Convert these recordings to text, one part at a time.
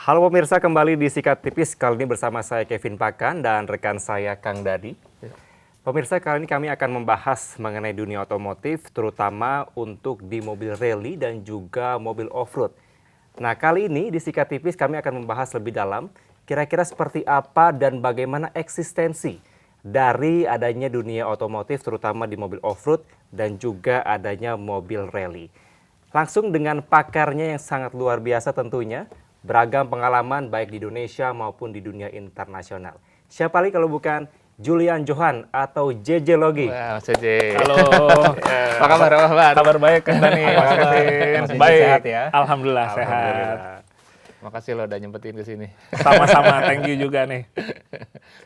Halo pemirsa, kembali di Sikat Tipis. Kali ini bersama saya Kevin Pakan dan rekan saya Kang Dadi. Pemirsa, kali ini kami akan membahas mengenai dunia otomotif, terutama untuk di mobil rally dan juga mobil off-road. Nah, kali ini di Sikat Tipis kami akan membahas lebih dalam kira-kira seperti apa dan bagaimana eksistensi dari adanya dunia otomotif, terutama di mobil off-road dan juga adanya mobil rally. Langsung dengan pakarnya yang sangat luar biasa tentunya, beragam pengalaman baik di Indonesia maupun di dunia internasional. Siapa lagi kalau bukan Julian Johan atau JJ Logi. Wah, Mas JJ. Halo. Apa kabar? Kabar baik Kang Dani. Mas JJ Baik. sehat ya? Alhamdulillah sehat. Makasih lo udah nyempetin ke sini. Sama-sama, thank you juga nih.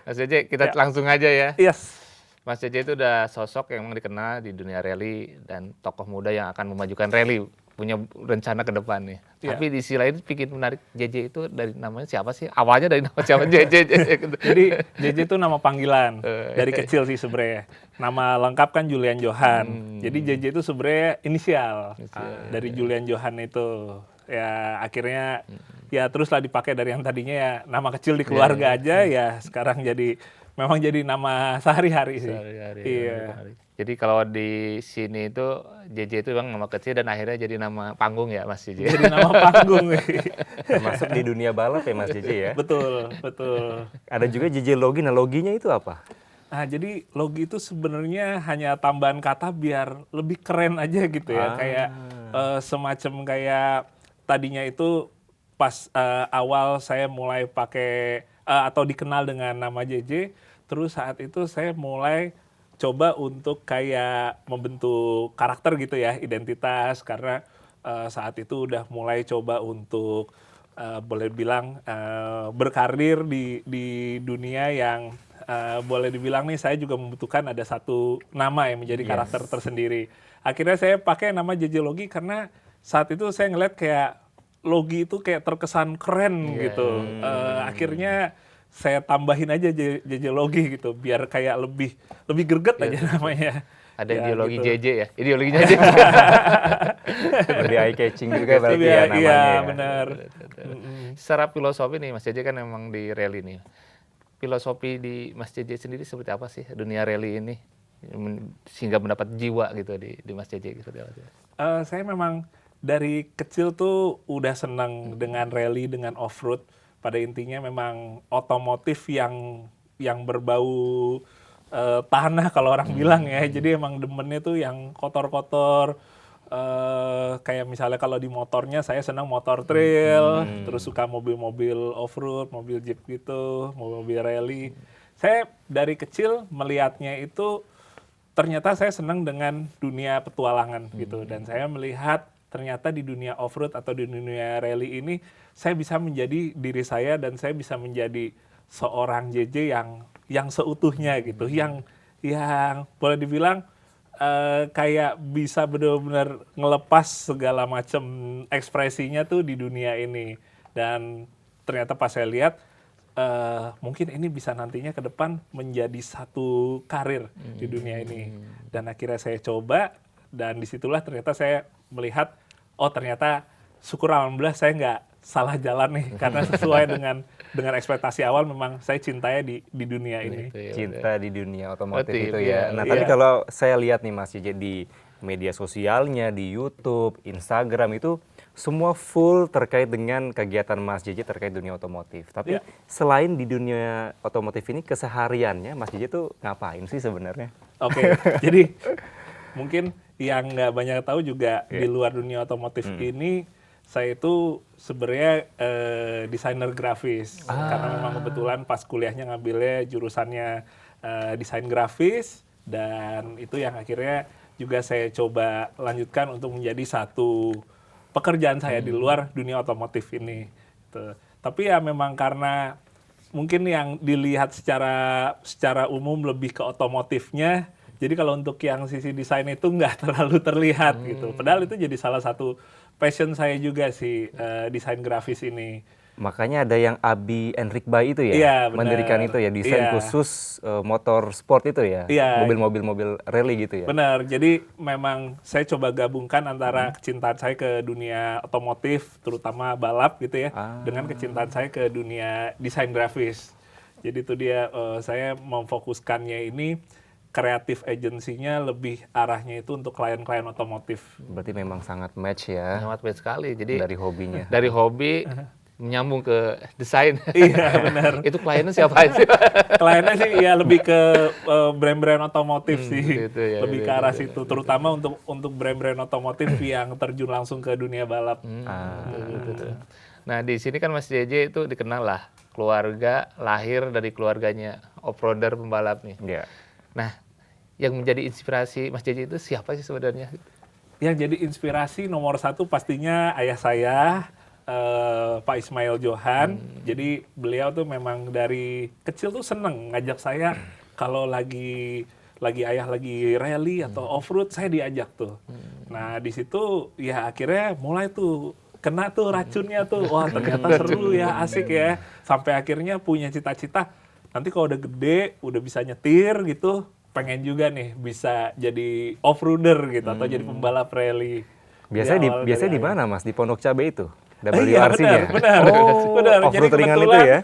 Mas JJ, kita Ya. langsung aja ya. Yes. Mas JJ itu udah sosok yang memang dikenal di dunia rally dan tokoh muda yang akan memajukan rally, punya rencana ke depan nih. Ya. Tapi di sisi lain bikin menarik, JJ itu dari namanya siapa sih? Awalnya dari nama siapa JJ? Gitu. Jadi JJ itu nama panggilan dari kecil sih sebenarnya. Nama lengkap kan Julian Johan. Jadi JJ itu sebenarnya inisial. Dari Julian Johan itu. Ya akhirnya ya teruslah dipakai dari yang tadinya ya nama kecil di keluarga aja ya sekarang memang jadi nama sehari-hari sih. Sehari-hari, Iya. Jadi kalau di sini itu JJ itu memang nama kecil dan akhirnya jadi nama panggung ya Mas JJ. Jadi nama panggung. Termasuk di dunia balap ya Mas JJ ya? Betul, betul. Ada juga JJ Logi, nah loginya itu apa? Nah, jadi logi itu sebenarnya hanya tambahan kata biar lebih keren aja gitu ya. Kayak semacam kayak tadinya itu pas awal saya mulai pakai atau dikenal dengan nama JJ, terus saat itu saya mulai coba untuk kayak membentuk karakter gitu ya, identitas karena saat itu udah mulai coba untuk boleh bilang berkarir di dunia yang boleh dibilang nih saya juga membutuhkan ada satu nama yang menjadi karakter tersendiri. Akhirnya saya pakai nama JJ Logi karena saat itu saya ngeliat kayak Logi itu kayak terkesan keren gitu. Akhirnya saya tambahin aja JJ Logi gitu biar kayak lebih greget aja namanya. Ada Ya, ideologi gitu. JJ ya? Ideologinya JJ. Lebih eye catching juga berarti Iya, ya namanya iya, ya? benar. Secara filosofi nih Mas JJ kan memang di rally nih. Filosofi di Mas JJ sendiri seperti apa sih dunia rally ini sehingga mendapat jiwa gitu di Mas JJ seperti apa sih? Saya memang dari kecil tuh udah senang dengan rally, dengan off-road. Pada intinya memang otomotif yang berbau tanah kalau orang bilang ya. Jadi emang demennya tuh yang kotor-kotor. Kayak misalnya kalau di motornya saya senang motor trail, terus suka mobil-mobil off-road, mobil jeep gitu, mobil rally. Saya dari kecil melihatnya itu ternyata saya senang dengan dunia petualangan gitu, dan saya melihat ternyata di dunia off-road atau di dunia rally ini saya bisa menjadi diri saya dan saya bisa menjadi seorang JJ yang seutuhnya gitu, yang boleh dibilang kayak bisa benar-benar ngelepas segala macam ekspresinya tuh di dunia ini. Dan ternyata pas saya lihat mungkin ini bisa nantinya ke depan menjadi satu karir di dunia ini. Dan akhirnya saya coba dan disitulah ternyata saya melihat oh ternyata syukur alhamdulillah saya nggak salah jalan nih karena sesuai dengan ekspektasi awal memang saya cintanya di dunia ini. Cinta di dunia otomotif Otomotif, itu ya. iya. Nah, tapi kalau saya lihat nih Mas JJ di media sosialnya, di YouTube, Instagram itu semua full terkait dengan kegiatan Mas JJ terkait dunia otomotif. Tapi selain di dunia otomotif ini kesehariannya Mas JJ tuh ngapain sih sebenarnya? Oke, jadi mungkin yang nggak banyak tahu juga di luar dunia otomotif ini saya itu sebenarnya desainer grafis karena memang kebetulan pas kuliahnya ngambilnya jurusannya desain grafis, dan itu yang akhirnya juga saya coba lanjutkan untuk menjadi satu pekerjaan saya di luar dunia otomotif ini. Tuh. Tapi ya memang karena mungkin yang dilihat secara umum lebih ke otomotifnya. Jadi kalau untuk yang sisi desain itu nggak terlalu terlihat gitu. Padahal itu jadi salah satu passion saya juga sih desain grafis ini. Makanya ada yang Abi Enric Bay itu ya, Iya, benar. mendirikan itu ya, desain Iya. khusus motor sport itu ya, Iya. mobil rally gitu ya. Benar, jadi memang saya coba gabungkan antara kecintaan saya ke dunia otomotif, terutama balap gitu ya, dengan kecintaan saya ke dunia desain grafis. Jadi itu dia, saya memfokuskannya ini, kreatif agensinya lebih arahnya itu untuk klien-klien otomotif. Berarti memang sangat match ya Sangat baik sekali. Jadi dari hobinya. dari hobi menyambung ke desain. Iya, benar. Itu kliennya siapa aja? Kliennya sih ya lebih ke brand-brand otomotif sih, gitu ya, lebih gitu, ke arah gitu, situ, terutama untuk brand-brand otomotif yang terjun langsung ke dunia balap. Betul. Nah di sini kan Mas JJ itu dikenal lah keluarga, lahir dari keluarganya off-roader pembalap nih. Iya. Nah yang menjadi inspirasi Mas JJ itu siapa sih sebenarnya? Yang jadi inspirasi nomor satu pastinya ayah saya, Pak Ismail Johan. Jadi beliau tuh memang dari kecil tuh seneng ngajak saya kalau lagi ayah lagi rally atau off-road, saya diajak tuh. Nah di situ ya akhirnya mulai tuh kena tuh racunnya tuh. Wah ternyata seru ya, asik ya. Sampai akhirnya punya cita-cita, nanti kalau udah gede, udah bisa nyetir gitu, pengen juga nih bisa jadi off-roader gitu atau jadi pembalap rally. Biasanya di mana Mas? Di Pondok Cabe itu? Iya WRC-nya? benar. Oh, Benar. Jadi off-road ringan itu kebetulan ya?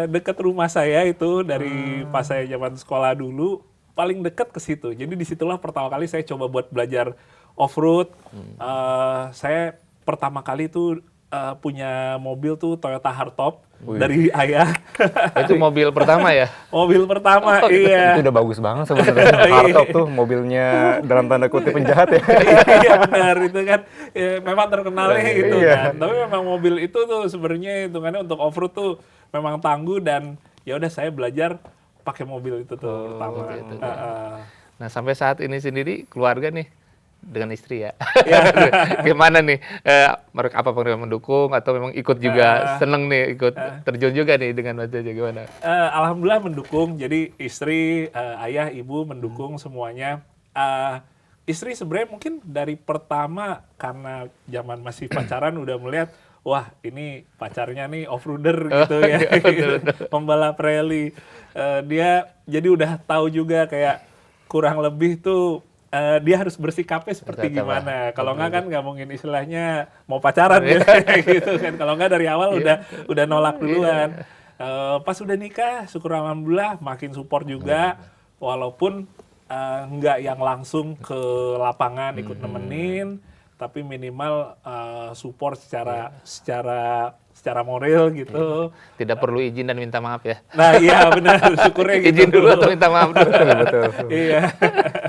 dekat rumah saya itu dari pas saya zaman sekolah dulu paling dekat ke situ. Jadi disitulah pertama kali saya coba buat belajar off-road. Saya pertama kali tuh punya mobil tuh Toyota Hardtop dari ayah. Itu mobil pertama ya? Mobil pertama, iya. Itu udah bagus banget sebenarnya. Hardtop tuh mobilnya dalam tanda kutip penjahat ya. Iya benar itu kan ya, memang terkenalnya gitu Iya. kan. Tapi memang mobil itu tuh sebenarnya hitungannya untuk off-road tuh memang tangguh dan ya udah saya belajar pakai mobil itu tuh pertama. gitu. Nah sampai saat ini sendiri keluarga nih dengan istri ya. Gimana nih? Apa mereka mendukung atau memang ikut juga seneng nih ikut terjun juga nih dengan Mas JJ gimana? Alhamdulillah mendukung. Jadi istri, ayah, ibu mendukung semuanya. Istri sebenarnya mungkin dari pertama karena zaman masih pacaran udah melihat, wah ini pacarnya nih off-roader gitu ya, pembalap rally. Dia jadi udah tahu juga kayak kurang lebih tuh dia harus bersikapnya seperti gimana. Kalau nggak kan nggak mungkin istilahnya mau pacaran ya gitu kan. Kalau nggak dari awal udah nolak duluan. Pas udah nikah, syukur alhamdulillah makin support juga. Walaupun nggak yang langsung ke lapangan ikut nemenin, tapi minimal support secara moral gitu. Tidak perlu izin dan minta maaf ya. Nah iya benar, syukurnya gitu. Izin dulu atau minta maaf dulu. Betul. Iya.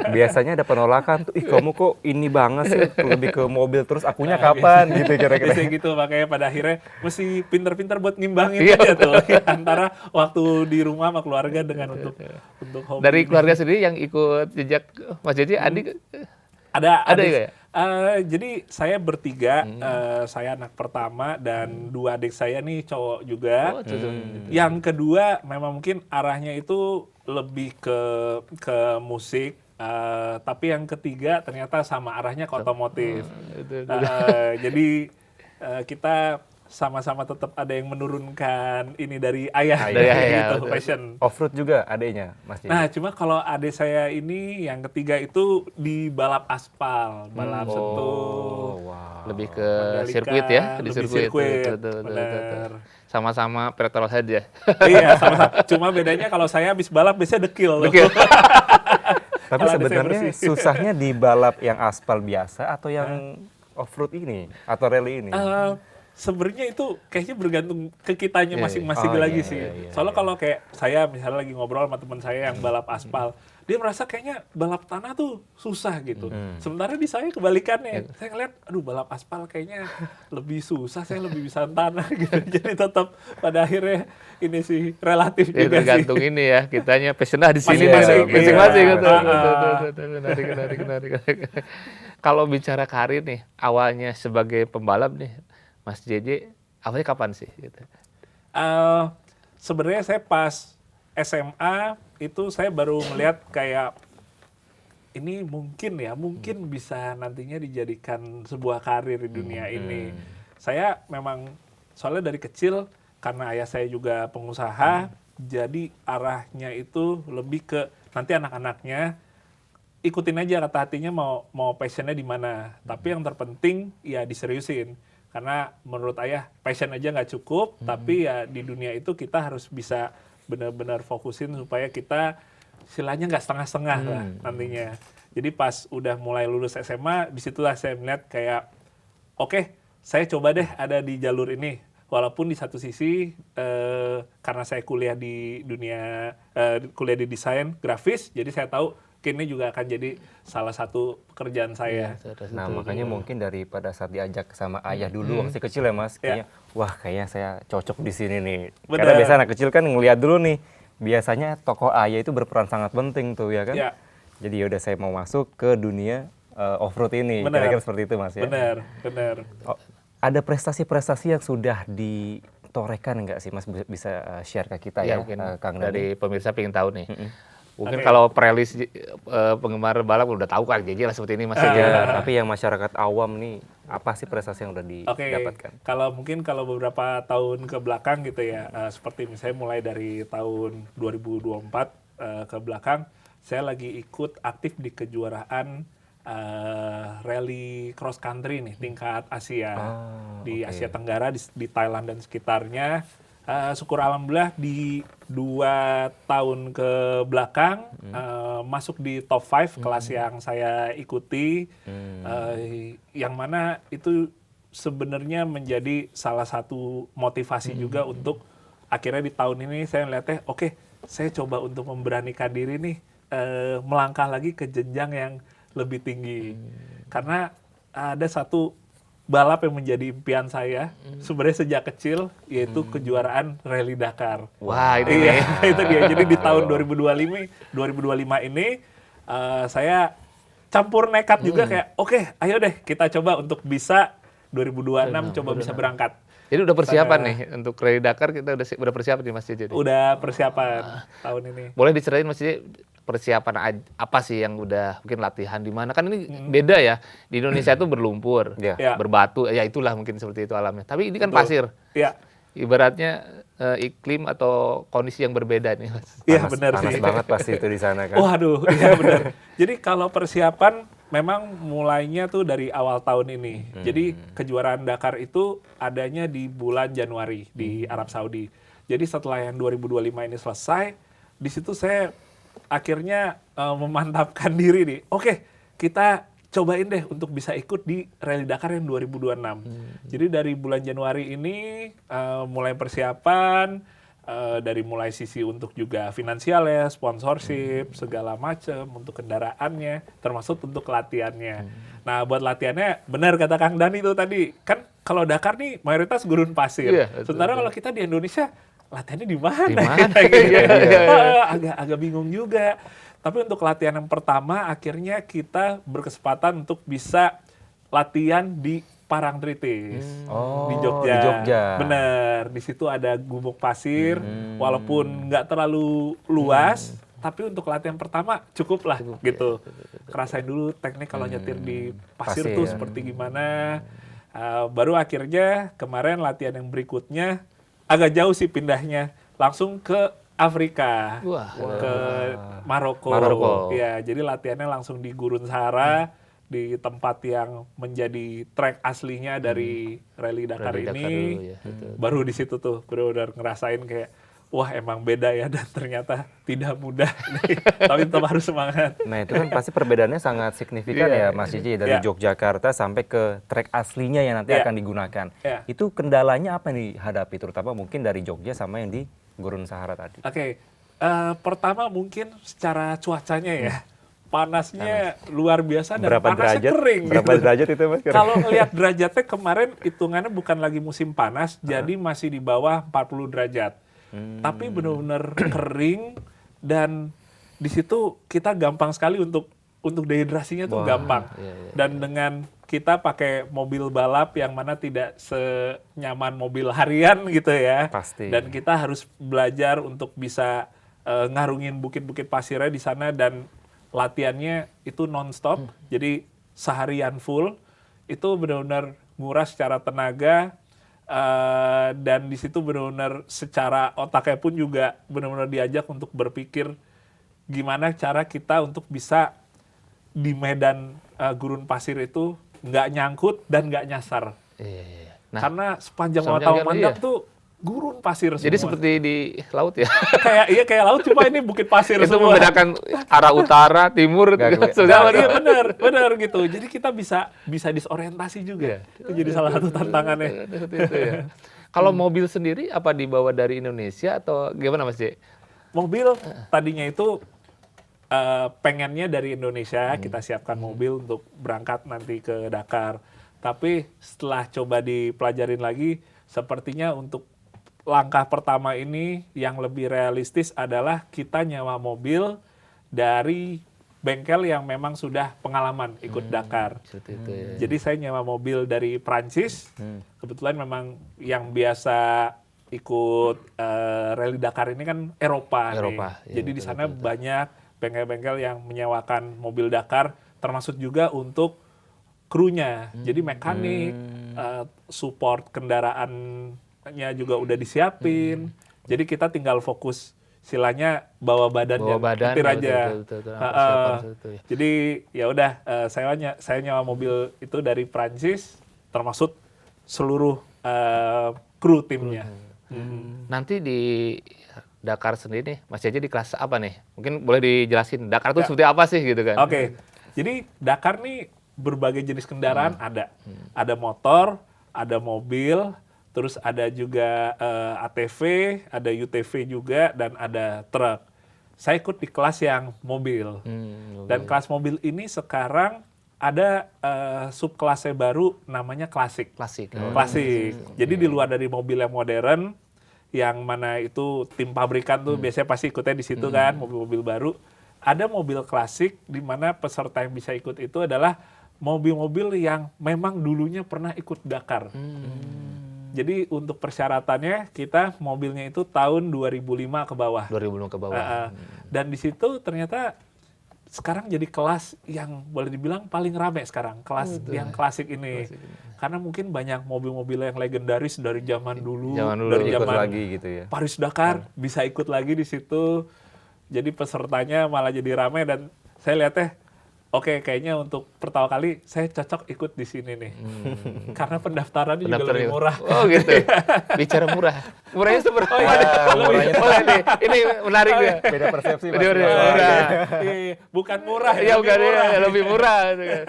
Biasanya ada penolakan tuh, ih kamu kok ini banget sih, lebih ke mobil terus akunya kapan gitu kira-kira. Biasanya gitu, makanya pada akhirnya mesti pinter-pinter buat ngimbangin aja tuh antara waktu di rumah sama keluarga dengan untuk hobi. Dari keluarga sendiri yang ikut jejak Mas JJ, adik Ada juga ya? Jadi saya bertiga, saya anak pertama dan dua adik saya nih cowok juga. Yang kedua memang mungkin arahnya itu lebih ke musik, tapi yang ketiga ternyata sama arahnya ke otomotif. Jadi kita sama-sama tetap ada yang menurunkan ini dari ayah, Dari ayah, gitu, betul. passion. Off-road juga adanya Mas JJ? Nah, cuma kalau adik saya ini yang ketiga itu di balap aspal, balap sentuh. wow. Lebih ke Mandalika, sirkuit ya, di lebih sirkuit. sirkuit, Betul. benar. Sama-sama petrolhead ya. Iya, sama-sama. Cuma bedanya kalau saya habis balap biasanya dekil. Dekil. Tapi Kalau ada sebenarnya saya bersih. susahnya di balap yang aspal biasa atau yang off-road ini atau rally ini? Sebenarnya itu kayaknya bergantung ke kitanya masing-masing Oh, lagi iya, sih. iya, Soalnya kalau kayak saya misalnya lagi ngobrol sama teman saya yang balap aspal, dia merasa kayaknya balap tanah tuh susah gitu. Sementara di saya kebalikannya. Saya ngeliat, aduh balap aspal kayaknya lebih susah, saya lebih bisa tanah gitu. Jadi tetap pada akhirnya ini sih relatif Ya, juga tergantung sih. ini ya, kitanya passionnya di sini. Masing-masing, ya. Masing-masing. iya. Betul. Menarik. Kalau bicara karir nih, awalnya sebagai pembalap nih, Mas JJ, awalnya kapan sih? Gitu. Sebenarnya saya pas SMA itu saya baru melihat kayak ini mungkin bisa nantinya dijadikan sebuah karir di dunia ini. Saya memang soalnya dari kecil karena ayah saya juga pengusaha, jadi arahnya itu lebih ke nanti anak-anaknya ikutin aja kata hatinya mau passionnya di mana. Tapi yang terpenting ya diseriusin. Karena menurut ayah passion aja nggak cukup, tapi ya di dunia itu kita harus bisa benar-benar fokusin supaya kita istilahnya nggak setengah-setengah lah nantinya. Jadi pas udah mulai lulus SMA, disitulah saya melihat kayak, oke, saya coba deh ada di jalur ini. Walaupun di satu sisi karena saya kuliah di dunia kuliah di desain grafis, jadi saya tahu ini juga akan jadi salah satu pekerjaan saya. Nah, makanya mungkin daripada saat diajak sama ayah dulu waktu kecil ya Mas, kayaknya wah kayaknya saya cocok di sini nih. Bener. Karena biasa anak kecil kan ngelihat dulu nih, biasanya tokoh ayah itu berperan sangat penting tuh ya kan. Ya. Jadi yaudah saya mau masuk ke dunia off-road ini. Bener. Kira-kira seperti itu Mas ya. Benar. Oh, ada prestasi-prestasi yang sudah ditorehkan nggak sih Mas, bisa share ke kita ya, mungkin Kang Dadi? dari pemirsa pengen tahu nih. Mungkin kalau prelis penggemar balap udah tahu Kang JJ lah seperti ini Mas JJ. Tapi yang masyarakat awam nih, apa sih prestasi yang udah Oke, didapatkan? kalau beberapa tahun ke belakang gitu ya, seperti misalnya mulai dari tahun 2024 ke belakang, saya lagi ikut aktif di kejuaraan rally cross country nih tingkat Asia di oke. Asia Tenggara di Thailand dan sekitarnya. Syukur alhamdulillah di 2 tahun ke belakang masuk di top 5 kelas yang saya ikuti, yang mana itu sebenarnya menjadi salah satu motivasi juga untuk akhirnya di tahun ini saya melihatnya oke, saya coba untuk memberanikan diri nih melangkah lagi ke jenjang yang lebih tinggi. Karena ada satu balap yang menjadi impian saya sebenarnya sejak kecil, yaitu kejuaraan Rally Dakar. Wah, itu Iya, nih. itu dia. Jadi di tahun 2025 ini saya campur nekat juga kayak oke, ayo deh kita coba untuk bisa 2026 coba bisa berangkat. Jadi udah persiapan nih untuk Rally Dakar, kita udah persiapan nih Mas JJ. Udah persiapan tahun ini. Boleh diceritain Mas JJ persiapan apa sih yang udah mungkin latihan di mana? Kan ini beda ya. Di Indonesia itu berlumpur, Iya. Ya. berbatu, ya itulah mungkin seperti itu alamnya. Tapi ini kan Betul. pasir. Iya. Ibaratnya iklim atau kondisi yang berbeda nih Mas. Iya benar Panas sih. banget pasti itu di sana kan. Waduh, iya benar. Jadi kalau persiapan memang mulainya tuh dari awal tahun ini. Jadi kejuaraan Dakar itu adanya di bulan Januari di Arab Saudi. Jadi setelah yang 2025 ini selesai, di situ saya akhirnya memantapkan diri nih. Oke, kita cobain deh untuk bisa ikut di Rally Dakar yang 2026. Jadi dari bulan Januari ini mulai persiapan, dari mulai sisi untuk juga finansial ya, sponsorship, segala macam untuk kendaraannya, termasuk untuk latihannya. Nah, buat latihannya benar kata Kang Dani itu tadi, kan kalau Dakar nih mayoritas gurun pasir. Iya, betul, Sementara kalau kita di Indonesia latihannya di mana? Di mana? Agak bingung juga. Tapi untuk latihan yang pertama akhirnya kita berkesempatan untuk bisa latihan di Parangtritis di Jogja. Di Jogja. Bener, di situ ada gumuk pasir, walaupun nggak terlalu luas, tapi untuk latihan pertama cukup lah gitu. Kerasain dulu teknik kalau nyetir di pasir tuh Pasir. seperti gimana. Baru akhirnya kemarin latihan yang berikutnya agak jauh sih pindahnya, langsung ke Afrika, Wah. ke Maroko. Maroko. Ya, jadi latihannya langsung di Gurun Sahara, di tempat yang menjadi trek aslinya dari Rally Dakar Rally Dakar ini. dulu ya, betul. Baru di situ tuh benar-benar ngerasain kayak wah emang beda ya, dan ternyata tidak mudah. Tapi tetap harus semangat. Nah itu kan pasti perbedaannya sangat signifikan ya Mas Cici, dari Iya. Yogyakarta sampai ke trek aslinya yang nanti Iya. akan digunakan. Iya. Itu kendalanya apa yang dihadapi, terutama mungkin dari Jogja sama yang di Gurun Sahara tadi? Oke, pertama mungkin secara cuacanya ya. Panasnya luar biasa dan Berapa panasnya derajat? kering. Berapa gitu. derajat itu Mas? Kalau ngelihat derajatnya kemarin hitungannya bukan lagi musim panas, jadi masih di bawah 40 derajat. Tapi benar-benar kering, dan di situ kita gampang sekali untuk dehidrasinya tuh gampang. Dan dengan kita pakai mobil balap yang mana tidak senyaman mobil harian gitu ya. Pasti. Dan kita harus belajar untuk bisa ngarungin bukit-bukit pasirnya di sana, dan latihannya itu non-stop. Jadi seharian full, itu benar-benar nguras secara tenaga. Dan di situ benar-benar secara otaknya pun juga benar-benar diajak untuk berpikir gimana cara kita untuk bisa di medan gurun pasir itu nggak nyangkut dan nggak nyasar. Iya. Nah, Karena sepanjang sepanjang mata jalan, memandang iya. tuh gurun pasir semua. Jadi seperti di laut ya. kayak laut, cuma ini bukit pasir Itu semua. membedakan arah utara, timur, Nggak sudah Iya benar gitu. Jadi kita bisa disorientasi juga. Itu jadi salah satu tantangannya. Seperti itu ya. Kalau mobil sendiri apa dibawa dari Indonesia atau gimana Mas J? Mobil tadinya itu pengennya dari Indonesia, kita siapkan mobil untuk berangkat nanti ke Dakar. Tapi setelah coba dipelajarin lagi, sepertinya untuk langkah pertama ini yang lebih realistis adalah kita nyewa mobil dari bengkel yang memang sudah pengalaman ikut Dakar. Seperti itu ya. Jadi saya nyewa mobil dari Prancis. Kebetulan memang yang biasa ikut rally Dakar ini kan Eropa. Eropa, nih. ya, Jadi di betul, sana betul. banyak bengkel-bengkel yang menyewakan mobil Dakar, termasuk juga untuk krunya. Jadi mekanik, support kendaraannya juga udah disiapin. Jadi kita tinggal fokus istilahnya bawa badan Bawa badan, nyetir ya, aja. betul, persiapan itu ya. Jadi ya udah saya nyewa mobil itu dari Prancis, termasuk seluruh kru timnya. Nanti di Dakar sendiri nih, Mas Jaja di kelas apa nih? Mungkin boleh dijelasin Dakar itu Ya. seperti apa sih gitu kan? Oke, jadi Dakar nih berbagai jenis kendaraan ada. Ada motor, ada mobil, terus ada juga ATV, ada UTV juga, dan ada truk. Saya ikut di kelas yang mobil. Dan kelas mobil ini sekarang ada subkelasnya baru namanya klasik. Klasik. Klasik. Jadi di luar dari mobil yang modern, yang mana itu tim pabrikan tuh biasanya pasti ikutnya di situ kan, mobil-mobil baru. Ada mobil klasik di mana peserta yang bisa ikut itu adalah mobil-mobil yang memang dulunya pernah ikut Dakar. Jadi untuk persyaratannya kita mobilnya itu tahun 2005 ke bawah. 2005 ke bawah. Dan di situ ternyata sekarang jadi kelas yang boleh dibilang paling rame sekarang, kelas yang klasik ini. Karena mungkin banyak mobil-mobil yang legendaris dari zaman dulu, dari Ikut zaman lagi gitu ya. Paris Dakar bisa ikut lagi di situ. Jadi pesertanya malah jadi ramai dan saya lihatnya oke, kayaknya untuk pertama kali saya cocok ikut di sini nih. Karena pendaftarannya juga lebih murah. Oh gitu. Bicara murah. Murahnya seberapa? murahnya Oh, ini menarik ya. Beda persepsi. Mas. Beda, Iya, murah. iya, bukan murah, Iya, lebih bukan murah. ya, lebih murah gitu kan.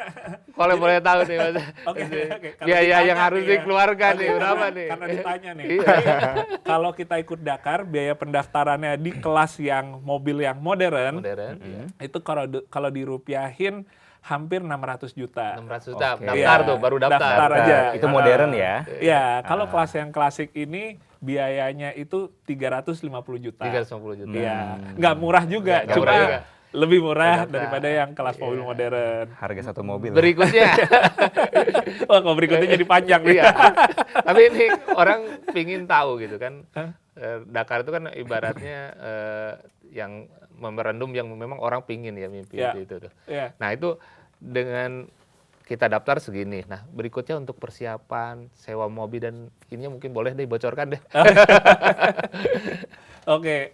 Kalau boleh tahu nih Mas. Oke, karena Biaya ditanya yang harus nih ya. dikeluarkan nih berapa nih? Karena ditanya nih. Iya. Jadi, kalau kita ikut Dakar, biaya pendaftarannya di kelas yang mobil yang modern, Modern. itu kalau dirupiahin hampir 600 juta. 600 juta. Oke. Daftar Iya, tuh, baru daftar. daftar aja. Itu modern ya. Ya, kalau kelas yang klasik ini biayanya itu 350 juta. 350 juta. Iya, nggak murah juga, Nggak cuma murah juga. lebih murah Daftar. daripada yang kelas mobil modern. Harga satu mobil. Berikutnya. Wah, kalau berikutnya jadi panjang nih. Iya. Tapi ini orang pingin tahu gitu kan. Dakar itu kan ibaratnya yang memorandum yang memang orang pingin ya mimpi Ya. itu tuh. Iya. Nah itu dengan kita daftar segini. Nah berikutnya untuk persiapan sewa mobil dan ininya mungkin boleh deh bocorkan deh. Oke,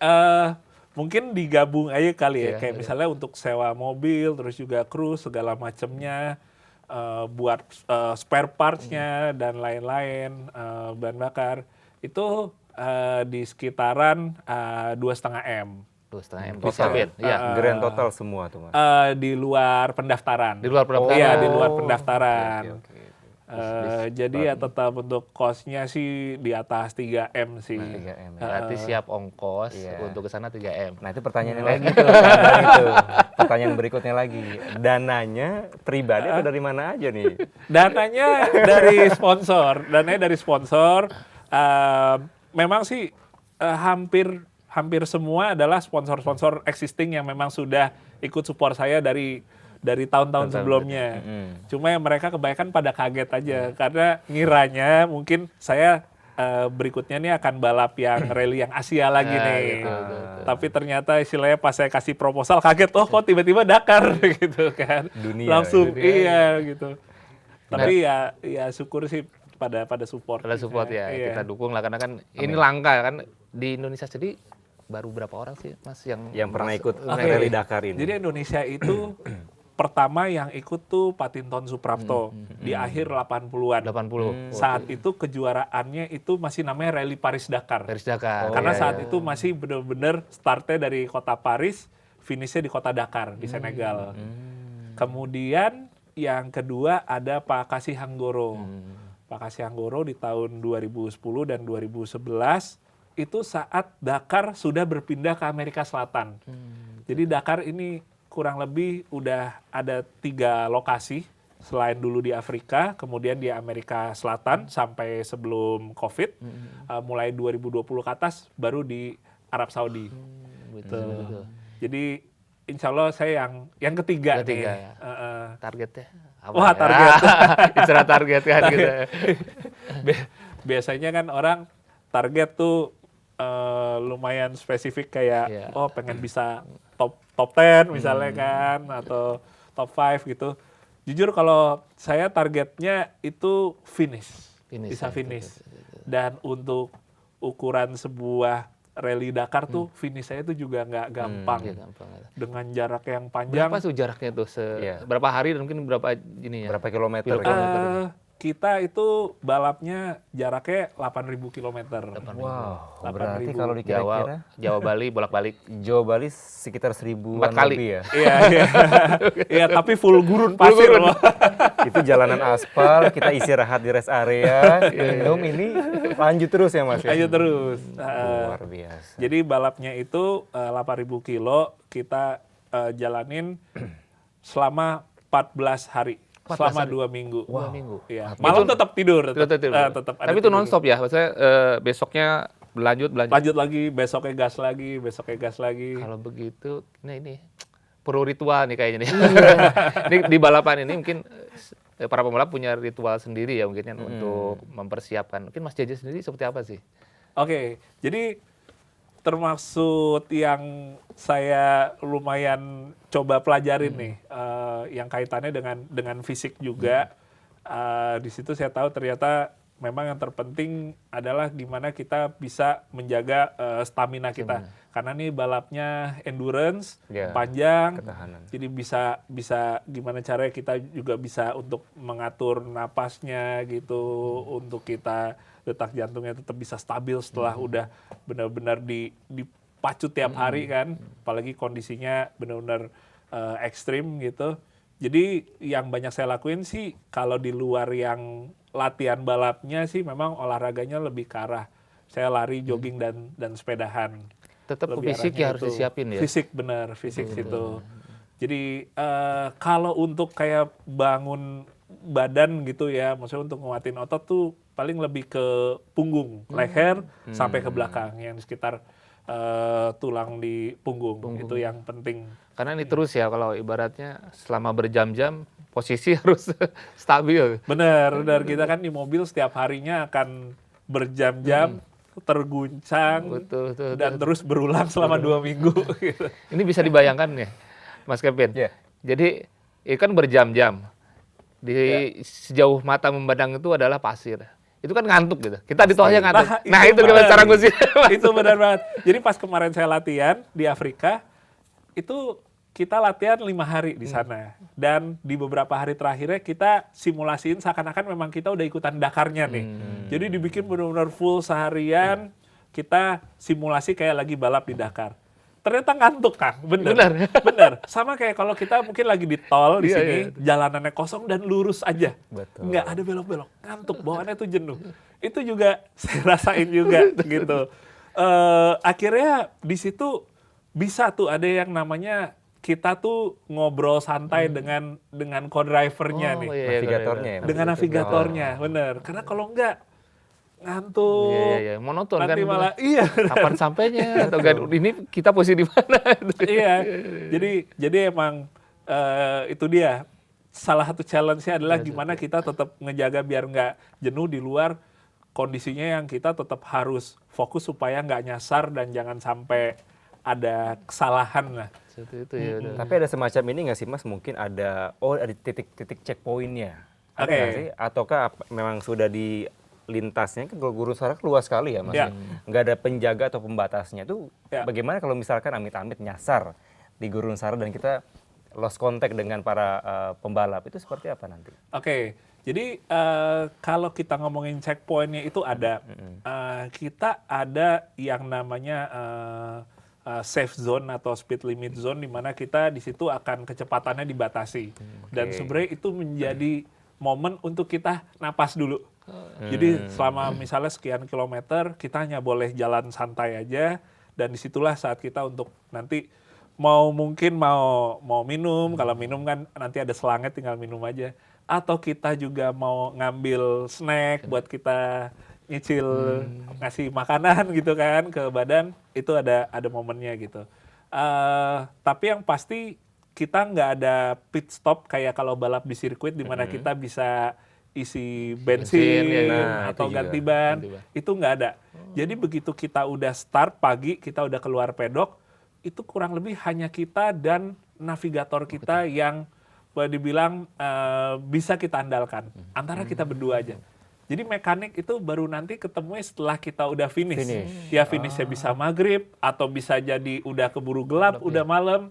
mungkin digabung aja kali ya. Iya, Kayak iya. misalnya untuk sewa mobil, terus juga kru segala macamnya, buat spare parts-nya dan lain-lain, bahan bakar itu di sekitaran 2,5 M. 2,5 M Total. disiapin. Iya. Grand total semua tuh Mas. Di luar pendaftaran. Di luar pendaftaran. Iya, di luar Oh. pendaftaran. Oke. Jadi ya tetap untuk cost-nya sih di atas 3M sih. 3M. Berarti siap ongkos Iya. untuk ke sana 3M. Nah itu pertanyaannya lagi tuh. Nah, itu. Pertanyaan berikutnya lagi. Dananya pribadi atau dari mana aja nih? Dananya dari sponsor. Memang sih hampir semua adalah sponsor-sponsor existing yang memang sudah ikut support saya dari tahun-tahun sebelumnya. Cuma yang mereka kebanyakan pada kaget aja karena ngiranya mungkin saya berikutnya nih akan balap yang rally yang Asia lagi nih. Tapi ternyata istilahnya pas saya kasih proposal kaget, oh kok tiba-tiba Dakar gitu kan. Dunia, Langsung dunia. iya gitu. Tapi ya syukur sih pada support. Ada support ya, Iya. kita dukung lah karena kan ini langka kan di Indonesia sendiri baru berapa orang sih Mas yang pernah ikut Oke. Rally Dakar ini. Jadi Indonesia itu pertama yang ikut tuh Patinton Suprapto di akhir 80-an. 80 Saat itu kejuaraannya itu masih namanya Rally Paris Dakar. Paris Dakar. Karena Iya, saat iya. itu masih benar-benar startnya dari kota Paris, finishnya di kota Dakar di Senegal. Kemudian yang kedua ada Pak Kasih Hanggoro. Pak Kasih Hanggoro di tahun 2010 dan 2011 itu saat Dakar sudah berpindah ke Amerika Selatan. Jadi Dakar ini kurang lebih udah ada 3 lokasi selain dulu di Afrika, kemudian di Amerika Selatan sampai sebelum COVID, mulai 2020 ke atas baru di Arab Saudi. Betul. Jadi insya Allah saya yang ketiga Ketiga nih. ya. Targetnya apa? Wah, ya? target. Istilah target kan gitu. Biasanya kan orang target tuh lumayan spesifik kayak Iya. pengen bisa top 10 misalnya kan atau top 5 gitu. Jujur kalau saya targetnya itu finish bisa ya, finish. Dan untuk ukuran sebuah rally Dakar tuh finish saya itu juga nggak gampang. Iya, gampang. Dengan jarak yang panjang. Berapa tuh jaraknya tuh? Iya. Berapa hari dan mungkin berapa ini ya? Berapa kilometer? Kita itu balapnya jaraknya 8.000 kilometer. Wow, 8.000. berarti kalau dikira-kira Jawa Bali bolak-balik. Jawa Bali sekitar 1000-an 4 kali. lebih ya. Iya, iya. Iya, tapi full gurun pasir loh. Itu jalanan aspal, kita istirahat di rest area, minum ini lanjut terus ya Mas ya? Ayo terus. Luar biasa. Jadi balapnya itu 8.000 kilo kita jalanin selama 14 hari. Selama 2 minggu. 2 minggu. Iya. Malam tetap tidur. Tetap ada Tapi itu tidur. non-stop ya? Maksudnya besoknya berlanjut. Lanjut lagi, besoknya gas lagi. Kalau begitu, nah ini perlu ritual nih kayaknya nih. Ini di balapan ini mungkin para pembalap punya ritual sendiri ya mungkin kan untuk mempersiapkan. Mungkin Mas Jeje sendiri seperti apa sih? Oke, jadi termaksud yang saya lumayan coba pelajarin nih, yang kaitannya dengan fisik juga. Di situ saya tahu ternyata memang yang terpenting adalah gimana kita bisa menjaga stamina kita. Karena nih balapnya endurance, Ya, panjang, ketahanan. jadi bisa gimana caranya kita juga bisa untuk mengatur napasnya gitu, untuk kita detak jantungnya tetap bisa stabil setelah udah benar-benar dipacu tiap hari kan, apalagi kondisinya benar-benar ekstrim gitu. Jadi yang banyak saya lakuin sih kalau di luar yang latihan balapnya sih memang olahraganya lebih ke arah saya lari, jogging dan sepedahan. Tetap Lebih fisik arahnya ya harus itu. disiapin ya? Fisik benar, fisik situ. Jadi kalau untuk kayak bangun badan gitu ya, maksudnya untuk nguatin otot tuh paling lebih ke punggung, leher sampai ke belakang yang di sekitar tulang di punggung. Itu yang penting. Karena ini terus ya kalau ibaratnya selama berjam-jam posisi harus stabil. Benar, kita kan di mobil setiap harinya akan berjam-jam terguncang Betul. dan terus berulang selama 2 minggu. Gitu. Ini bisa dibayangkan ya, Mas Kevin. Iya. Jadi ini kan berjam-jam. Sejauh mata memandang itu adalah pasir. Itu kan ngantuk gitu. Kita di tolnya ngantuk. Nah, itu gimana cara ngusir? Itu benar banget. Jadi pas kemarin saya latihan di Afrika, itu kita latihan 5 hari di sana. Dan di beberapa hari terakhirnya kita simulasiin seakan-akan memang kita udah ikutan Dakarnya nih. Jadi dibikin benar-benar full seharian, kita simulasi kayak lagi balap di Dakar. Ternyata ngantuk, Kang. Bener. Sama kayak kalau kita mungkin lagi di tol di sini, jalanannya kosong dan lurus aja. Betul. Nggak ada belok-belok. Ngantuk, bawaannya tuh jenuh. Itu juga saya rasain juga gitu. Akhirnya di situ bisa tuh ada yang namanya kita tuh ngobrol santai dengan co-drivernya nih. Navigatornya ya. Dengan navigatornya, bener. Karena kalau enggak ngantuk. Iya, monoton kan. Nanti malah iya. Kapan sampainya atau kan ini kita posisi di mana? Iya. Jadi emang itu dia salah satu challenge-nya adalah gimana kita tetap ngejaga biar nggak jenuh di luar kondisinya yang kita tetap harus fokus supaya nggak nyasar dan jangan sampai ada kesalahan lah. Seperti itu ya. Tapi ada semacam ini nggak sih Mas? Mungkin ada titik-titik checkpointnya. Ada Oke. nggak sih? Ataukah memang sudah di lintasnya kan kalau Gurun Sahara luas sekali ya Mas? Ya. Nggak ada penjaga atau pembatasnya. Itu Ya. bagaimana kalau misalkan amit-amit nyasar di Gurun Sahara dan kita lost contact dengan para pembalap, itu seperti apa nanti? Oke, jadi kalau kita ngomongin checkpointnya itu ada, kita ada yang namanya safe zone atau speed limit zone, di mana kita di situ akan kecepatannya dibatasi. Dan sebenarnya itu menjadi momen untuk kita napas dulu. Jadi selama misalnya sekian kilometer kita hanya boleh jalan santai aja, dan disitulah saat kita untuk nanti mungkin mau minum, kalau minum kan nanti ada selangnya tinggal minum aja, atau kita juga mau ngambil snack buat kita nyicil ngasih makanan gitu kan ke badan, itu ada momennya gitu. Tapi yang pasti kita nggak ada pit stop kayak kalau balap di sirkuit di mana kita bisa isi bensin ya. atau Itu juga. ganti ban, Ganti ban. itu nggak ada. Jadi begitu kita udah start pagi, kita udah keluar pedok, itu kurang lebih hanya kita dan navigator kita yang boleh dibilang bisa kita andalkan. Antara kita berdua aja. Jadi mekanik itu baru nanti ketemunya setelah kita udah finish. Ya finishnya bisa maghrib, atau bisa jadi udah keburu gelap, udah malam.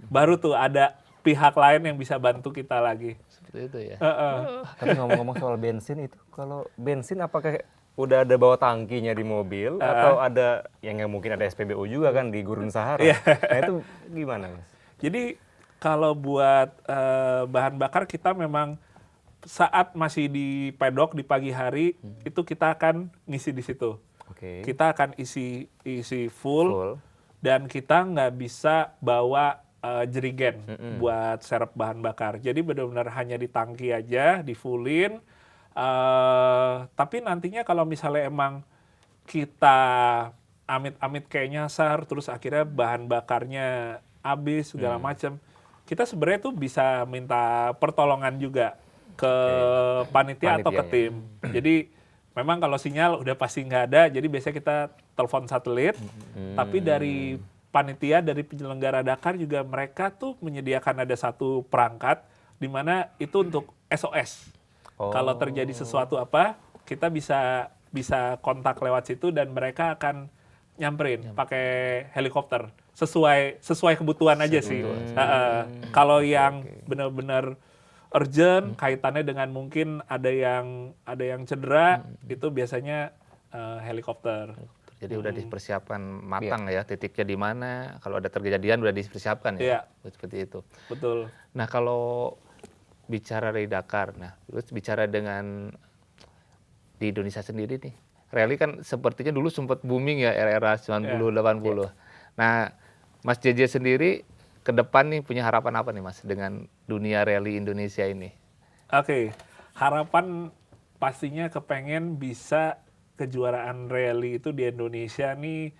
Baru tuh ada pihak lain yang bisa bantu kita lagi. Seperti itu ya. Tapi ngomong-ngomong soal bensin itu, kalau bensin apakah udah ada bawa tangkinya di mobil atau ada yang nggak mungkin ada SPBU juga kan di Gurun Sahara? Nah itu gimana Mas? Jadi kalau buat bahan bakar kita memang saat masih di pedok di pagi hari itu kita akan ngisi di situ. Oke. Kita akan isi full. Dan kita nggak bisa bawa jerigen buat serep bahan bakar. Jadi benar-benar hanya di tangki aja, di fullin. Tapi nantinya kalau misalnya emang kita amit-amit kayak nyasar, terus akhirnya bahan bakarnya habis segala macam, kita sebenarnya tuh bisa minta pertolongan juga ke panitia atau ke tim. Jadi memang kalau sinyal udah pasti nggak ada, jadi biasanya kita telepon satelit. Tapi dari panitia, dari penyelenggara Dakar juga mereka tuh menyediakan ada satu perangkat di mana itu untuk SOS. Kalau terjadi sesuatu apa, kita bisa kontak lewat situ dan mereka akan nyamperin pakai helikopter sesuai kebutuhan aja sih. Kalau yang benar-benar urgent kaitannya dengan mungkin ada yang cedera, itu biasanya helikopter. Jadi udah dipersiapkan matang ya, titiknya di mana, kalau ada terkejadian udah dipersiapkan ya. Seperti itu. Betul. Nah, kalau bicara dari Dakar, nah terus bicara dengan di Indonesia sendiri nih. Rally kan sepertinya dulu sempat booming ya era-era 90 80. Nah, Mas JJ sendiri ke depan nih punya harapan apa nih Mas dengan dunia rally Indonesia ini? Oke, harapan pastinya kepengen bisa kejuaraan rally itu di Indonesia nih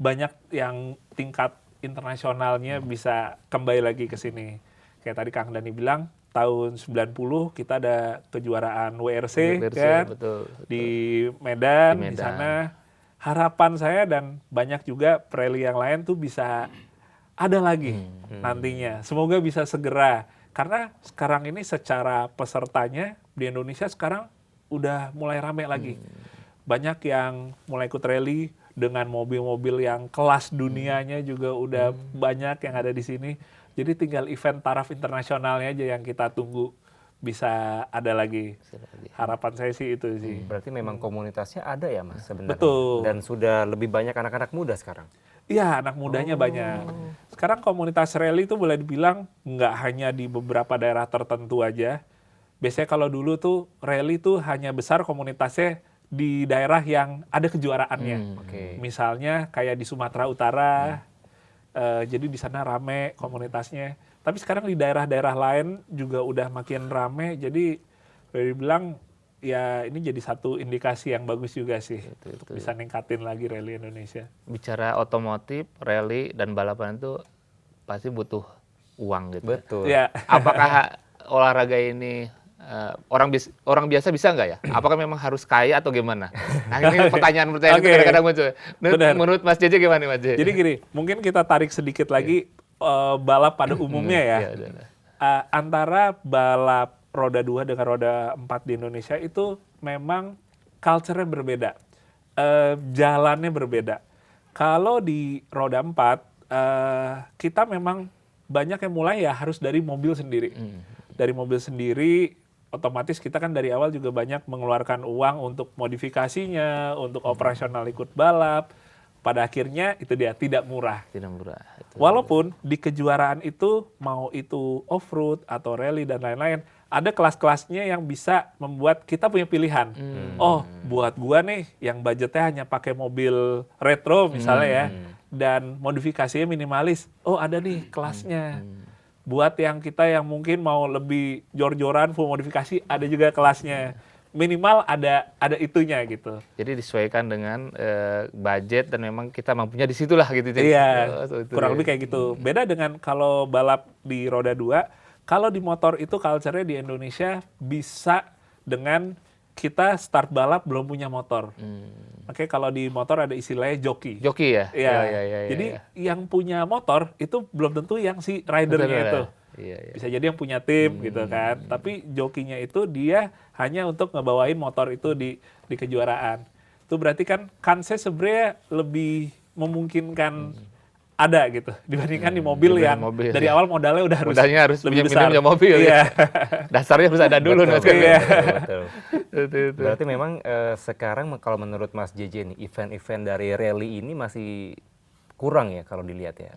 banyak yang tingkat internasionalnya bisa kembali lagi ke sini. Kayak tadi Kang Dani bilang, tahun 90 kita ada kejuaraan WRC kan, betul. Di Medan, di sana. Harapan saya dan banyak juga rally yang lain tuh bisa ada lagi nantinya. Semoga bisa segera. Karena sekarang ini secara pesertanya di Indonesia sekarang udah mulai rame lagi. Banyak yang mulai ikut rally dengan mobil-mobil yang kelas dunianya juga udah banyak yang ada di sini. Jadi tinggal event taraf internasionalnya aja yang kita tunggu bisa ada lagi. Harapan saya sih itu sih. Berarti memang komunitasnya ada ya Mas sebenarnya. Betul. Dan sudah lebih banyak anak-anak muda sekarang. Iya, anak mudanya banyak. Sekarang komunitas rally itu boleh dibilang nggak hanya di beberapa daerah tertentu aja. Biasanya kalau dulu tuh rally tuh hanya besar komunitasnya di daerah yang ada kejuaraannya. Misalnya kayak di Sumatera Utara, jadi di sana rame komunitasnya. Tapi sekarang di daerah-daerah lain juga udah makin rame. Jadi boleh dibilang ya ini jadi satu indikasi yang bagus juga sih untuk bisa ningkatin lagi rally Indonesia. Bicara otomotif, rally dan balapan itu pasti butuh uang gitu. Betul. Ya. Apakah olahraga ini orang biasa bisa nggak ya? Apakah memang harus kaya atau gimana? Nah ini pertanyaan itu kadang-kadang muncul. Menurut Mas JJ gimana Mas JJ? Jadi gini, mungkin kita tarik sedikit lagi balap pada umumnya ya. Antara balap roda 2 dengan roda 4 di Indonesia itu memang culture-nya berbeda, jalannya berbeda. Kalau di roda 4, kita memang banyak yang mulai ya harus dari mobil sendiri. Dari mobil sendiri, otomatis kita kan dari awal juga banyak mengeluarkan uang untuk modifikasinya, untuk operasional ikut balap. Pada akhirnya itu dia, tidak murah. Tidak murah. Walaupun di kejuaraan itu, mau itu off-road atau rally dan lain-lain, ada kelas-kelasnya yang bisa membuat kita punya pilihan. Oh, buat gua nih yang budgetnya hanya pakai mobil retro misalnya ya, dan modifikasinya minimalis. Oh, ada nih kelasnya. Buat yang kita yang mungkin mau lebih jor-joran full modifikasi, ada juga kelasnya. Minimal ada itunya gitu. Jadi disesuaikan dengan budget dan memang kita mampunya di situlah gitu. Iya, kurang lebih kayak gitu. Beda dengan kalau balap di roda 2, kalau di motor itu culture-nya di Indonesia bisa dengan kita start balap belum punya motor. Oke, kalau di motor ada istilahnya joki. Joki ya? Iya. Ya. Jadi yang punya motor itu belum tentu yang si ridernya itu. Iya. Bisa jadi yang punya tim gitu kan. Tapi jokinya itu dia hanya untuk ngebawain motor itu di kejuaraan. Itu berarti kan kansnya sebenarnya lebih memungkinkan ada gitu dibandingkan di mobil yang dari awal modalnya udah harus lebih besar. Punya mobil ya. Dasarnya harus ada dulu. Betul. Berarti memang sekarang kalau menurut Mas JJ nih, event-event dari rally ini masih kurang ya kalau dilihat ya?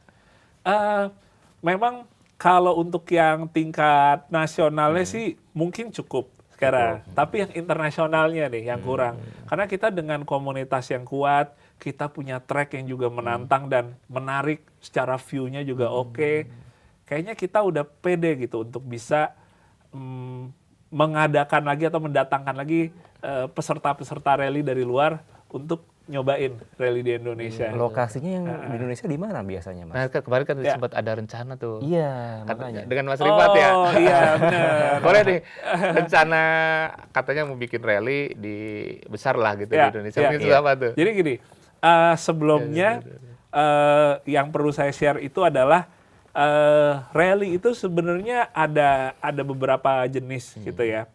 Memang kalau untuk yang tingkat nasionalnya sih mungkin cukup sekarang. Tapi yang internasionalnya nih yang kurang. Karena kita dengan komunitas yang kuat, kita punya track yang juga menantang dan menarik secara view-nya juga oke. Kayaknya kita udah pede gitu untuk bisa mengadakan lagi atau mendatangkan lagi peserta-peserta rally dari luar untuk nyobain rally di Indonesia. Lokasinya yang di Indonesia di mana biasanya, Mas? Nah, kemarin kan sempat ada rencana tuh. Iya, makanya. Dengan Mas Rifat ya. Oh iya benar. Boleh nih, rencana katanya mau bikin rally di besar lah gitu di Indonesia. Mungkin itu apa tuh? Jadi gini, sebelumnya yang perlu saya share itu adalah rally itu sebenarnya ada beberapa jenis gitu ya.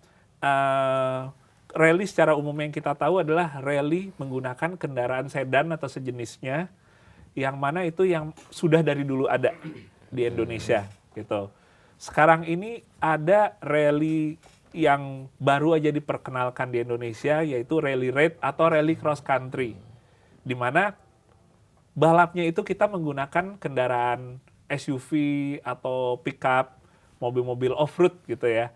Rally secara umum yang kita tahu adalah rally menggunakan kendaraan sedan atau sejenisnya, yang mana itu yang sudah dari dulu ada di Indonesia gitu. Sekarang ini ada rally yang baru aja diperkenalkan di Indonesia, yaitu rally raid atau rally cross country, di mana balapnya itu kita menggunakan kendaraan SUV atau pickup, mobil-mobil off-road gitu ya.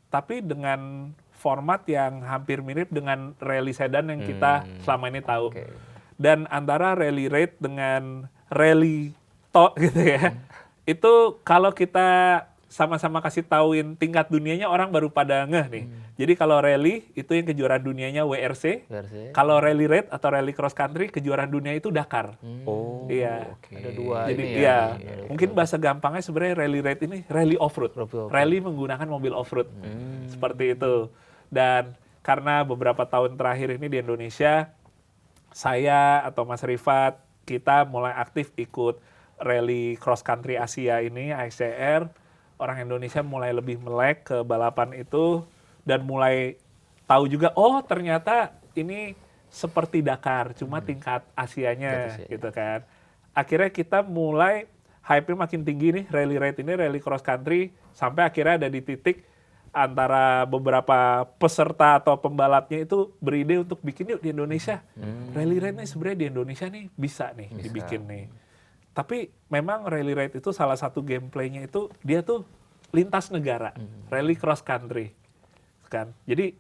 Tapi dengan format yang hampir mirip dengan rally sedan yang kita selama ini tahu. Dan antara rally raid dengan rally toh gitu ya, itu kalau kita sama-sama kasih tauin tingkat dunianya, orang baru pada ngeh nih. Jadi kalau rally itu yang kejuaraan dunianya WRC, kalau rally raid atau rally cross country kejuaraan dunia itu Dakar. Oh, iya. Ada dua. Jadi ini iya, mungkin bahasa gampangnya sebenarnya rally raid ini rally off-road. Rally menggunakan mobil off-road. Seperti itu. Dan karena beberapa tahun terakhir ini di Indonesia, saya atau Mas Rifat, kita mulai aktif ikut rally cross country Asia ini, AXCR. Orang Indonesia mulai lebih melek ke balapan itu dan mulai tahu juga, oh ternyata ini seperti Dakar, cuma tingkat Asianya gitu kan. Akhirnya kita mulai hype-nya makin tinggi nih, rally raid ini, rally cross country, sampai akhirnya ada di titik antara beberapa peserta atau pembalapnya itu beride untuk bikin yuk di Indonesia. Rally raid nih sebenarnya di Indonesia nih bisa nih dibikin nih. Tapi memang rally raid itu salah satu gameplaynya itu dia tuh lintas negara, rally cross country kan. Jadi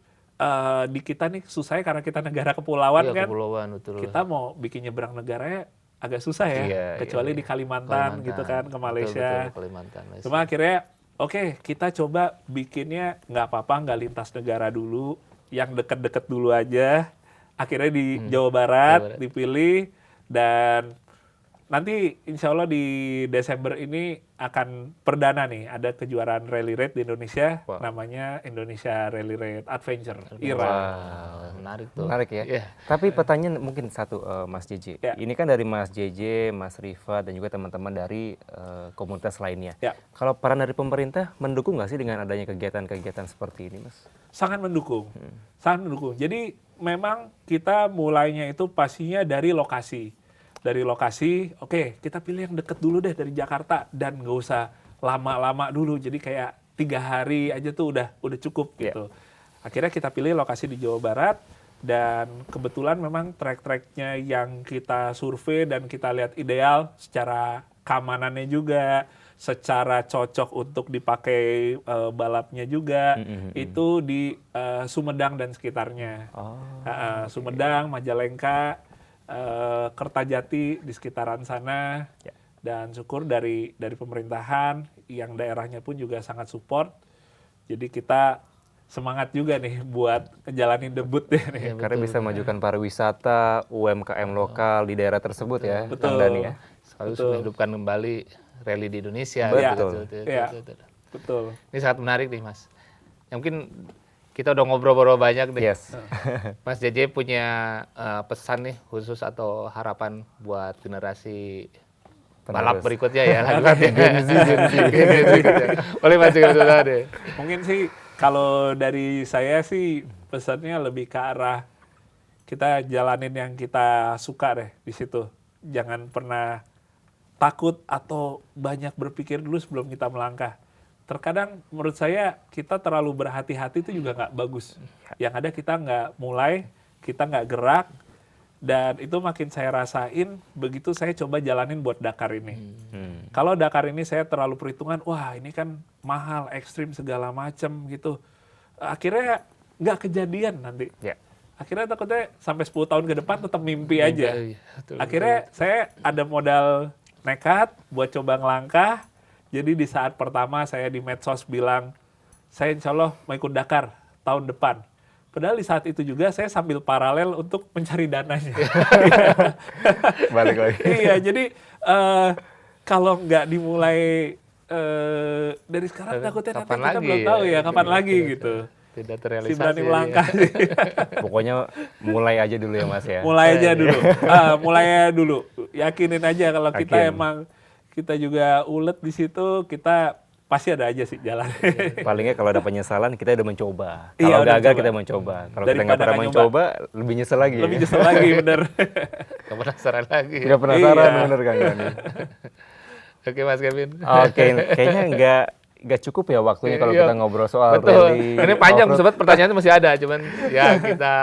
di kita nih susahnya karena kita negara kepulauan kan. Kepulauan, betul. Kita mau bikin nyebrang negaranya agak susah ya, kecuali di Kalimantan gitu kan, ke Malaysia. Betul, Kalimantan. Cuma akhirnya oke, kita coba bikinnya nggak apa-apa, nggak lintas negara dulu, yang deket-deket dulu aja. Akhirnya di Jawa Barat dipilih, dan nanti insya Allah di Desember ini akan perdana nih, ada kejuaraan rally raid di Indonesia, Wow. namanya Indonesia Rally Raid Adventure, IRA. Wah, menarik tuh. Menarik ya. Iya. Tapi pertanyaan mungkin satu, Mas JJ. Ya. Ini kan dari Mas JJ, Mas Rifat, dan juga teman-teman dari komunitas lainnya. Ya. Kalau peran dari pemerintah mendukung nggak sih dengan adanya kegiatan-kegiatan seperti ini, Mas? Sangat mendukung, sangat mendukung. Jadi memang kita mulainya itu pastinya dari lokasi. Dari lokasi, oke, kita pilih yang deket dulu deh dari Jakarta dan nggak usah lama-lama dulu. Jadi kayak 3 hari aja tuh udah cukup Iya. gitu. Akhirnya kita pilih lokasi di Jawa Barat dan kebetulan memang trek-treknya yang kita survei dan kita lihat ideal secara keamanannya juga, secara cocok untuk dipakai balapnya juga, itu di Sumedang dan sekitarnya. Oh, Sumedang, Majalengka, Kertajati di sekitaran sana, Ya. dan syukur dari pemerintahan yang daerahnya pun juga sangat support. Jadi kita semangat juga nih buat ngejalanin debut deh nih. karena bisa memajukan pariwisata, UMKM lokal di daerah tersebut ya, Betul. Kang Dani ya. Sekaligus Betul. menghidupkan kembali rally di Indonesia. Betul. Iya. Betul. Ini sangat menarik nih, Mas. Yang mungkin kita udah ngobrol-ngobrol banyak nih. Yes. Mas JJ punya pesan nih khusus atau harapan buat generasi balap Penerus. berikutnya ya. Gen Z gitu. Boleh Mas juga deh. Mungkin sih kalau dari saya sih pesannya lebih ke arah kita jalanin yang kita suka deh di situ. Jangan pernah takut atau banyak berpikir dulu sebelum kita melangkah. Terkadang menurut saya kita terlalu berhati-hati itu juga nggak bagus. Yang ada kita nggak mulai, kita nggak gerak, dan itu makin saya rasain begitu saya coba jalanin buat Dakar ini. Kalau Dakar ini saya terlalu perhitungan, wah ini kan mahal, ekstrim segala macam gitu. Akhirnya nggak kejadian nanti. Ya. Akhirnya takutnya sampai 10 tahun ke depan tetap mimpi aja. Iya, betul, Akhirnya saya ada modal nekat buat coba ngelangkah. Jadi di saat pertama saya di medsos bilang, saya insya Allah mau ikut Dakar tahun depan. Padahal di saat itu juga saya sambil paralel untuk mencari dananya. Balik lagi. Iya, jadi kalau nggak dimulai dari sekarang takutnya nanti Kapan kita lagi belum tahu ya kapan Iya, lagi betul, gitu. Tidak Si terrealisasi. berani melangkah sih. Pokoknya mulai aja dulu ya Mas ya. Mulai aja dulu. Mulai aja dulu. Yakinin aja kalau kita Yakin. emang kita juga ulet di situ, kita pasti ada aja sih jalan. Palingnya kalau ada penyesalan kita udah mencoba. Iya, Kalau udah gagal coba. kita mencoba. Kalau kita Daripada nggak pernah nggak mencoba, lebih nyesel lagi. Lebih nyesel lagi, bener. Gak penasaran lagi. Nggak penasaran Iya. bener Kang Dani. Oke Mas Kevin. Oke, kayaknya nggak cukup ya waktunya kalau Iya. kita ngobrol soal Betul. rally. Ini panjang, off-road. sobat, pertanyaannya masih ada, cuman ya kita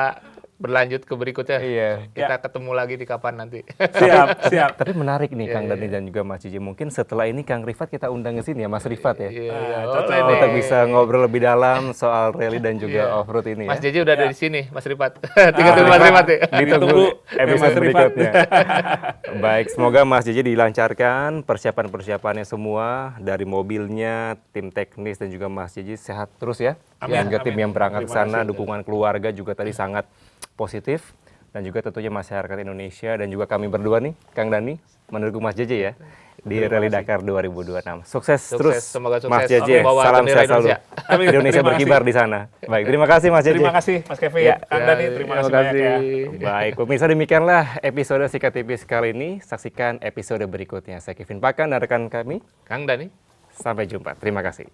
berlanjut ke berikutnya. Iya. Kita ketemu lagi di kapan nanti. Siap. Tapi menarik nih Iya, Kang Dani dan juga Mas Cici. Mungkin setelah ini Kang Rifat kita undang ke sini ya, Mas Rifat ya. Iya, cocok. boleh Kita nih. bisa ngobrol lebih dalam soal rally dan juga Iya. off-road ini Mas ya. JJ udah ada di sini, Mas Rifat. Tinggal tunggu Mas Rifat ya. Ditunggu Ditunggu episode Mas Rifat. berikutnya. Baik, semoga Mas JJ dilancarkan persiapan-persiapannya semua dari mobilnya, tim teknis dan juga Mas JJ sehat terus ya. Amin, Dan juga tim amin. yang berangkat ke Terima sana, kasih. dukungan keluarga juga tadi sangat positif. Dan juga tentunya masyarakat Indonesia dan juga kami berdua nih, Kang Dani, mendukung Mas JJ ya di Rally Dakar 2026. Sukses terus, Semoga sukses. Mas JJ. Membawa Salam bendera sehat selalu. Indonesia. Amin. Indonesia Terima berkibar di sana. Baik, terima kasih Mas JJ. Terima kasih Mas Kevin, Ya. Kang Dani, terima kasih banyak ya. Baik, pemirsa demikianlah episode Sikat Tipis kali ini. Saksikan episode berikutnya. Saya Kevin Pakan dan rekan kami. Kang Dani. Sampai jumpa. Terima kasih.